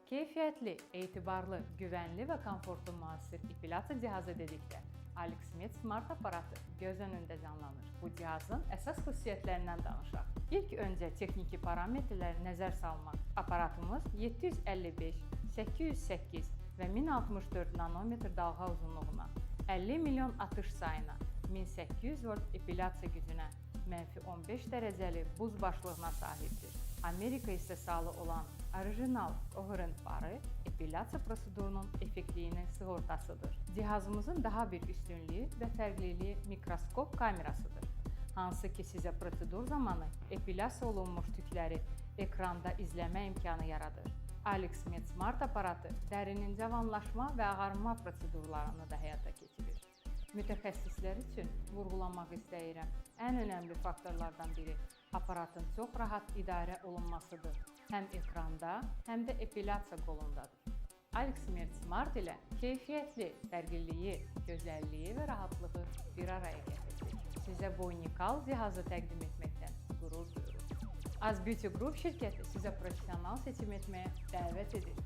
Keyfiyyətli, etibarlı, güvənli və komfortlu müasir epilyasiya cihazı dedikdə AlexMed Smart aparatı göz önündə canlanır. Bu cihazın əsas xüsusiyyətlərindən danışaq. İlk öncə texniki parametrlərə nəzər salmaq. Aparatımız 755, 808 və 1064 nanometr dalğa uzunluğuna, 50 milyon atış sayına, 1800 volt epilyasiya gücünə, -15 dərəcəli buz başlığına sahibdir. Amerika istehsalı olan orijinal Coherent barı epilyasiya prosedurunun effektliyinin sığortasıdır. Cihazımızın daha bir üstünlüyü və fərqliliyi mikroskop kamerasıdır. Hansı ki sizə prosedur zamanı epilyasiya olunmuş tükləri ekranda izləmə imkanı yaradır. AlexMed Smart aparatı dərinin cavanlaşma və ağarma prosedurlarını da həyata keçirir. Mütəxəssislər üçün vurğulamaq istəyirəm. Ən önəmli faktorlardan biri aparatın çox rahat idarə olunmasıdır. Həm ekranda, həm də epilyasiya qolundadır. AlexMed Smart ilə keyfiyyətli, fərqliliyi, gözəlliyi və rahatlığı bir araya gətirir. Sizə bu unikal cihazı təqdim etməkdən qürur duyuruq. Az Beauty Group şirkəti sizə professional seçim etməyə dəvət edir.